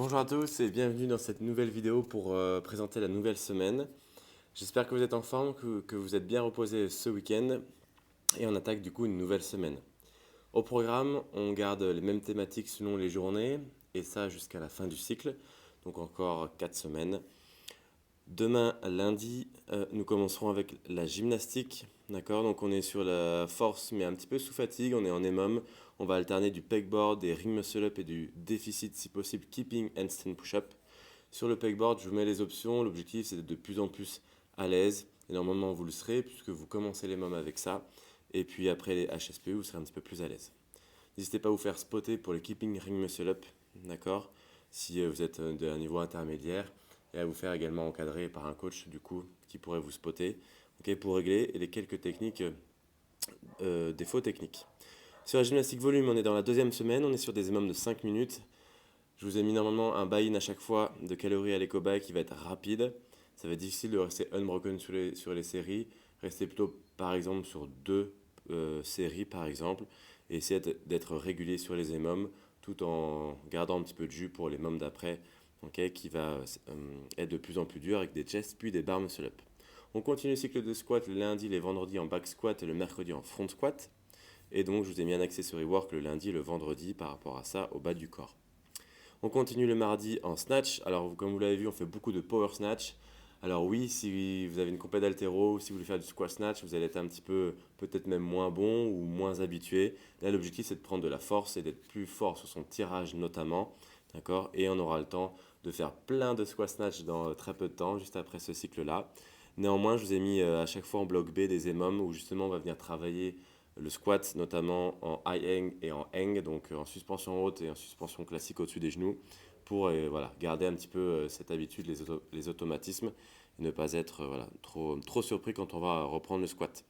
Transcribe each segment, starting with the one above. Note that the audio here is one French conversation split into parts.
Bonjour à tous et bienvenue dans cette nouvelle vidéo pour présenter la nouvelle semaine. J'espère que vous êtes en forme, que vous êtes bien reposé ce week-end et on attaque du coup une nouvelle semaine. Au programme, on garde les mêmes thématiques selon les journées et ça jusqu'à la fin du cycle, donc encore 4 semaines. Demain, lundi, nous commencerons avec la gymnastique. D'accord, donc on est sur la force mais un petit peu sous fatigue, on est en EMOM. On va alterner du pegboard, des ring muscle up et du déficit si possible keeping handstand push-up. Sur le pegboard, je vous mets les options. L'objectif c'est d'être de plus en plus à l'aise. Et normalement vous le serez puisque vous commencez les mômes avec ça. Et puis après les HSPU, vous serez un petit peu plus à l'aise. N'hésitez pas à vous faire spotter pour le keeping ring muscle up. D'accord, si vous êtes d'un niveau intermédiaire et à vous faire également encadrer par un coach du coup qui pourrait vous spotter, ok, pour régler les quelques techniques, défauts techniques. Sur la gymnastique volume, on est dans la deuxième semaine, on est sur des émums de 5 minutes. Je vous ai mis normalement un buy-in à chaque fois de calories à l'éco-buy qui va être rapide. Ça va être difficile de rester unbroken sur les séries. Restez plutôt par exemple sur deux séries par exemple et essayez d'être régulier sur les émums tout en gardant un petit peu de jus pour les mômes d'après, okay, qui va être de plus en plus dur avec des chests puis des bar muscle up. On continue le cycle de squat le lundi, les vendredis en back squat et le mercredi en front squat. Et donc je vous ai mis un accessory work le lundi et le vendredi par rapport à ça au bas du corps. On continue le mardi en snatch. Alors, comme vous l'avez vu, on fait beaucoup de power snatch. Alors oui, si vous avez une compète d'haltéro, si vous voulez faire du squat snatch, vous allez être un petit peu, peut-être même moins bon ou moins habitué. Là, l'objectif, c'est de prendre de la force et d'être plus fort sur son tirage notamment. D'accord. Et on aura le temps de faire plein de squat snatch dans très peu de temps, juste après ce cycle-là. Néanmoins, je vous ai mis à chaque fois en bloc B des EMOM où justement on va venir travailler le squat, notamment en high hang et en hang, donc en suspension haute et en suspension classique au-dessus des genoux, pour voilà, garder un petit peu cette habitude, les automatismes, et ne pas être voilà, trop surpris quand on va reprendre le squat.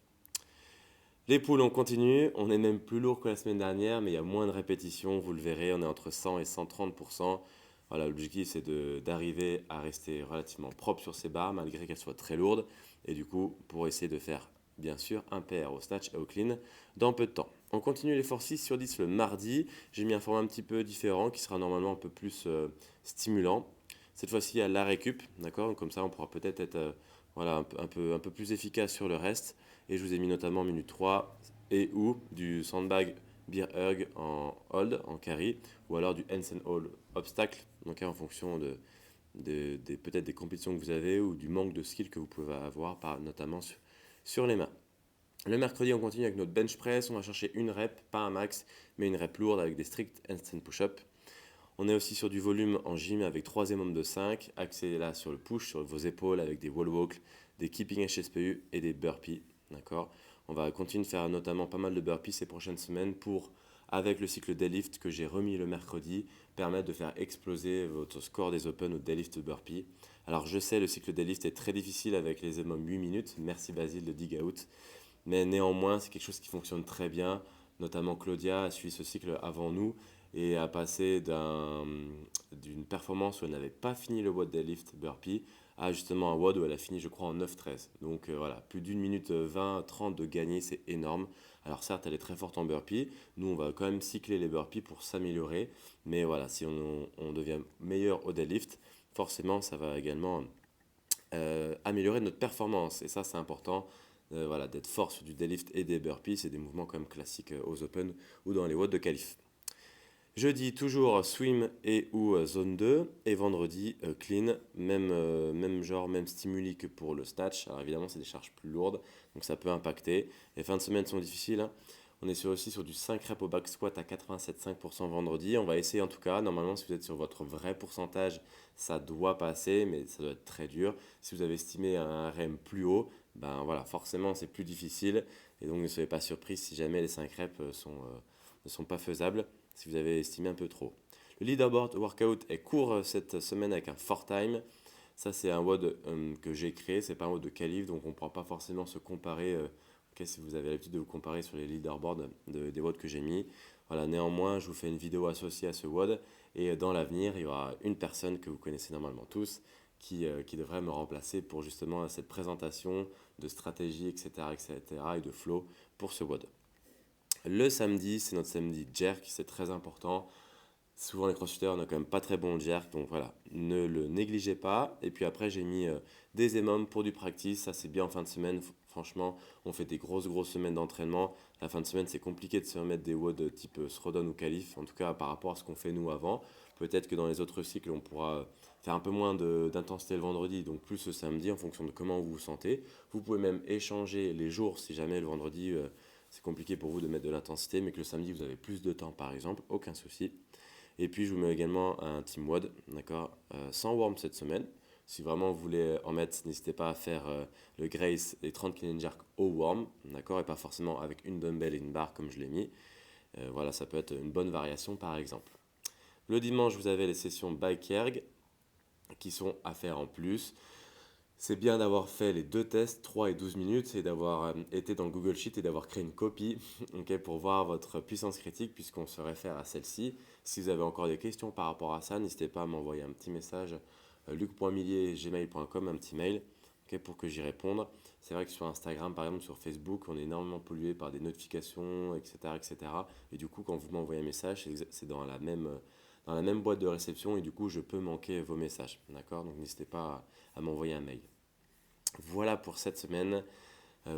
Les poules, on continue, on est même plus lourd que la semaine dernière, mais il y a moins de répétitions, vous le verrez, on est entre 100 et 130%. Voilà, l'objectif c'est d'arriver à rester relativement propre sur ces barres malgré qu'elles soient très lourdes. Et du coup, pour essayer de faire bien sûr un PR au snatch et au clean dans peu de temps. On continue les forces 6 sur 10 le mardi. J'ai mis un format un petit peu différent qui sera normalement un peu plus stimulant. Cette fois-ci à la récup, d'accord. Donc comme ça, on pourra peut-être être, voilà, un peu plus efficace sur le reste. Et je vous ai mis notamment minute 3 et ou du sandbag beer hug en hold, en carry, ou alors du hands and hold obstacle, donc en fonction peut-être des compétitions que vous avez ou du manque de skill que vous pouvez avoir, notamment sur les mains. Le mercredi, on continue avec notre bench press. On va chercher une rep, pas un max, mais une rep lourde avec des stricts handstand push-up. On est aussi sur du volume en gym avec 3 émums de 5, axé là sur le push, sur vos épaules avec des wall walk, des keeping HSPU et des burpees. D'accord. On va continuer de faire notamment pas mal de burpees ces prochaines semaines pour, avec le cycle deadlift que j'ai remis le mercredi, permettre de faire exploser votre score des open au deadlift burpee. Alors je sais, le cycle deadlift est très difficile avec les émums 8 minutes. Merci Basile de dig out. Mais néanmoins, c'est quelque chose qui fonctionne très bien. Notamment Claudia a suivi ce cycle avant nous et a passé d'une performance où elle n'avait pas fini le WOD deadlift burpee à justement un WOD où elle a fini, je crois, en 9-13. Donc voilà, plus d'une minute 20, 30 de gagner, c'est énorme. Alors certes, elle est très forte en burpee. Nous, on va quand même cycler les burpees pour s'améliorer. Mais voilà, si on devient meilleur au deadlift, forcément, ça va également améliorer notre performance. Et ça, c'est important. Voilà, d'être fort sur du deadlift et des burpees, c'est des mouvements quand même classiques aux open ou dans les watts de qualif. Jeudi, toujours swim et ou zone 2. Et vendredi, clean, même genre, même stimuli que pour le snatch. Alors évidemment, c'est des charges plus lourdes, donc ça peut impacter. Les fins de semaine sont difficiles, hein. On est aussi sur du 5 reps au back squat à 87,5% vendredi. On va essayer en tout cas. Normalement, si vous êtes sur votre vrai pourcentage, ça doit passer, mais ça doit être très dur. Si vous avez estimé un RM plus haut, ben voilà, forcément c'est plus difficile. Et donc ne soyez pas surpris si jamais les 5 reps ne sont pas faisables, si vous avez estimé un peu trop. Le leaderboard workout est court cette semaine avec un 4 time. Ça, c'est un WOD que j'ai créé, c'est pas un WOD de qualif, donc on ne pourra pas forcément se comparer. Si vous avez l'habitude de vous comparer sur les leaderboards des WOD que j'ai mis. Voilà, néanmoins, je vous fais une vidéo associée à ce WOD et dans l'avenir, il y aura une personne que vous connaissez normalement tous qui devrait me remplacer pour justement cette présentation de stratégie, etc., etc., et de flow pour ce WOD. Le samedi, c'est notre samedi jerk, c'est très important. Souvent, les crossfitters n'ont quand même pas très bon jerk, donc voilà, ne le négligez pas. Et puis après, j'ai mis des EMOM pour du practice, ça c'est bien en fin de semaine. Franchement, on fait des grosses semaines d'entraînement. La fin de semaine, c'est compliqué de se remettre des WOD type Srodon ou Calif, en tout cas par rapport à ce qu'on fait nous avant. Peut-être que dans les autres cycles, on pourra faire un peu moins d'intensité le vendredi, donc plus le samedi en fonction de comment vous vous sentez. Vous pouvez même échanger les jours si jamais le vendredi c'est compliqué pour vous de mettre de l'intensité, mais que le samedi vous avez plus de temps par exemple, aucun souci. Et puis je vous mets également un team WOD, d'accord, sans warm cette semaine. Si vraiment vous voulez en mettre, n'hésitez pas à faire le Grace et 30 clean jerk au warm, d'accord, et pas forcément avec une dumbbell et une barre comme je l'ai mis. Voilà, ça peut être une bonne variation par exemple. Le dimanche, vous avez les sessions bike erg qui sont à faire en plus. C'est bien d'avoir fait les deux tests, 3 et 12 minutes, et d'avoir été dans le Google Sheet et d'avoir créé une copie ok, pour voir votre puissance critique, puisqu'on se réfère à celle-ci. Si vous avez encore des questions par rapport à ça, n'hésitez pas à m'envoyer un petit message, luc.millier@gmail.com, un petit mail ok, pour que j'y réponde. C'est vrai que sur Instagram, par exemple, sur Facebook, on est énormément pollué par des notifications, etc. etc. Et du coup, quand vous m'envoyez un message, c'est dans la même boîte de réception, et du coup, je peux manquer vos messages. D'accord? Donc n'hésitez pas à m'envoyer un mail. Voilà pour cette semaine.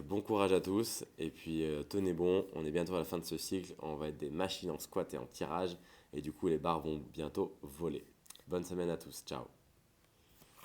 Bon courage à tous et puis tenez bon, on est bientôt à la fin de ce cycle, on va être des machines en squat et en tirage et du coup les barres vont bientôt voler. Bonne semaine à tous, ciao.